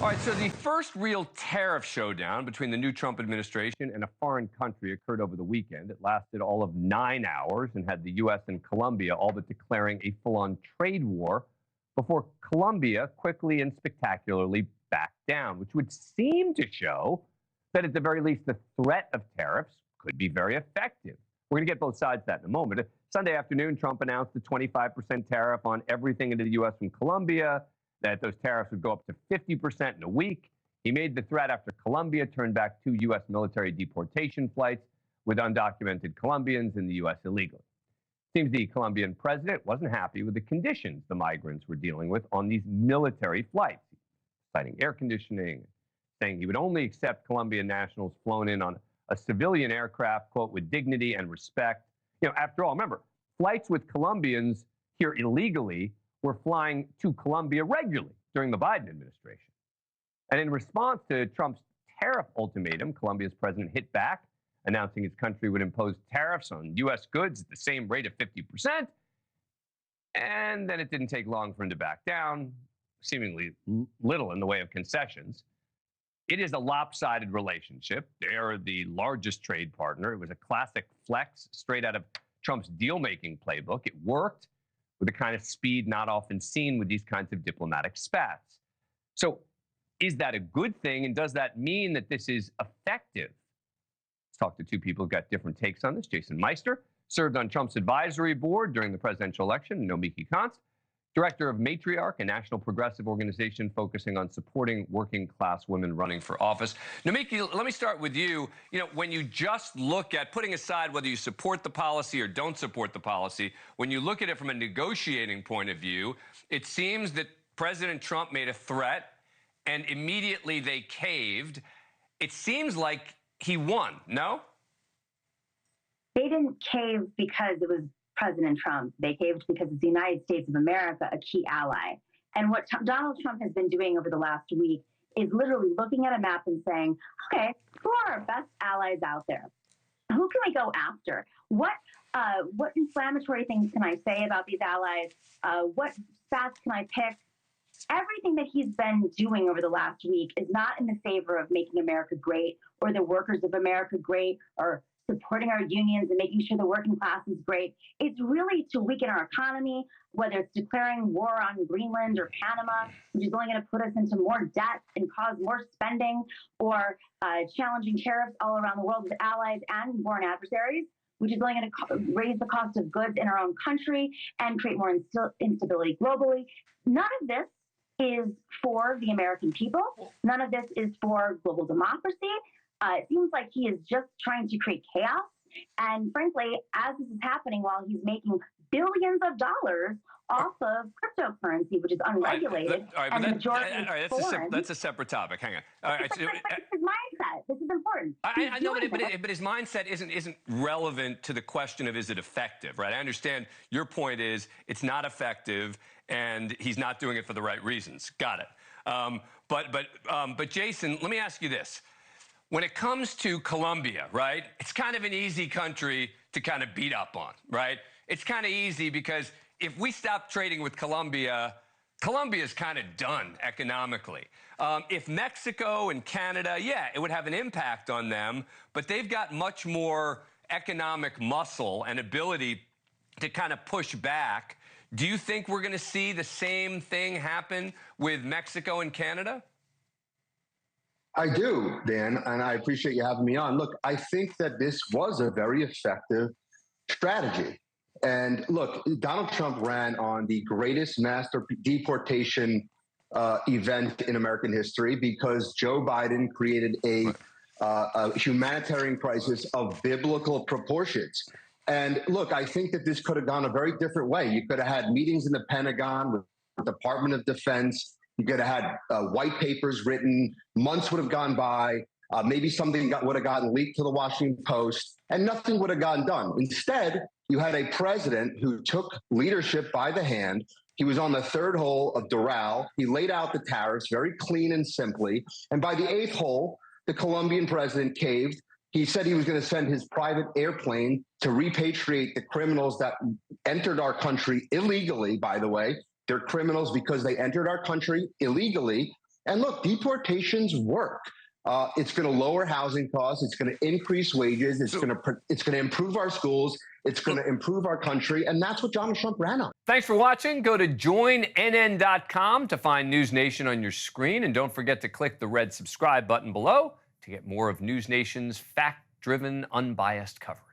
All right, so the first real tariff showdown between the new Trump administration and a foreign country occurred over the weekend. It lasted all of 9 hours and had the U.S. and Colombia all but declaring a full-on trade war before Colombia quickly and spectacularly backed down, which would seem to show that at the very least the threat of tariffs could be very effective. We're going to get both sides of that in a moment. Sunday afternoon, Trump announced a 25% tariff on everything into the U.S. from Colombia, that those tariffs would go up to 50% in a week. He made the threat after Colombia turned back 2 U.S. military deportation flights with undocumented Colombians in the U.S. illegally. Seems the Colombian president wasn't happy with the conditions the migrants were dealing with on these military flights, citing air conditioning, saying he would only accept Colombian nationals flown in on a civilian aircraft, quote, with dignity and respect. After all, remember, flights with Colombians here illegally were flying to Colombia regularly during the Biden administration. And in response to Trump's tariff ultimatum, Colombia's president hit back, announcing his country would impose tariffs on U.S. goods at the same rate of 50%. And then it didn't take long for him to back down, seemingly little in the way of concessions. It is a lopsided relationship. They are the largest trade partner. It was a classic flex straight out of Trump's deal-making playbook. It worked with the kind of speed not often seen with these kinds of diplomatic spats. So is that a good thing, and does that mean that this is effective? Let's talk to two people who've got different takes on this. Jason Meister served on Trump's advisory board during the presidential election. Nomiki Konst, director of Matriarch, a national progressive organization focusing on supporting working-class women running for office. Nomiki, let me start with you. When you just look at, putting aside whether you support the policy or don't support the policy, when you look at it from a negotiating point of view, it seems that President Trump made a threat and immediately they caved. It seems like he won, no? They didn't cave because it was President Trump. They caved because it's the United States of America, a key ally. And what Donald Trump has been doing over the last week is literally looking at a map and saying, okay, who are our best allies out there? Who can we go after? What inflammatory things can I say about these allies? What stats can I pick? Everything that he's been doing over the last week is not in the favor of making America great or the workers of America great or supporting our unions and making sure the working class is great. It's really to weaken our economy, whether it's declaring war on Greenland or Panama, which is only going to put us into more debt and cause more spending, or challenging tariffs all around the world with allies and foreign adversaries, which is only going to raise the cost of goods in our own country and create more instability globally. None of this is for the American people. None of this is for global democracy. It seems like he is just trying to create chaos. And frankly, as this is happening while he's making billions of dollars off of cryptocurrency, which is unregulated, and the majority is foreign. That's a separate topic. Hang on. All right, it's his mindset. This is important. I know, but his mindset isn't relevant to the question of is it effective, right? I understand your point is it's not effective and he's not doing it for the right reasons. Got it. But Jason, let me ask you this. When it comes to Colombia, right, it's kind of an easy country to kind of beat up on, right? It's kind of easy because if we stop trading with Colombia, Colombia's kind of done economically. If Mexico and Canada, yeah, it would have an impact on them, but they've got much more economic muscle and ability to kind of push back. Do you think we're going to see the same thing happen with Mexico and Canada? I do, Dan, and I appreciate you having me on. Look, I think that this was a very effective strategy. And look, Donald Trump ran on the greatest mass deportation event in American history because Joe Biden created a humanitarian crisis of biblical proportions. And look, I think that this could have gone a very different way. You could have had meetings in the Pentagon with the Department of Defense. You could have had white papers written. Months would have gone by. Maybe something would have gotten leaked to the Washington Post, and nothing would have gotten done. Instead, you had a president who took leadership by the hand. He was on the third hole of Doral. He laid out the tariffs very clean and simply. And by the eighth hole, the Colombian president caved. He said he was going to send his private airplane to repatriate the criminals that entered our country illegally, by the way. They're criminals because they entered our country illegally. And look, deportations work. It's going to lower housing costs. It's going to increase wages. It's going to improve our schools. It's going to improve our country. And that's what Donald Trump ran on. Thanks for watching. Go to joinnn.com to find NewsNation on your screen. And don't forget to click the red subscribe button below to get more of NewsNation's fact-driven, unbiased coverage.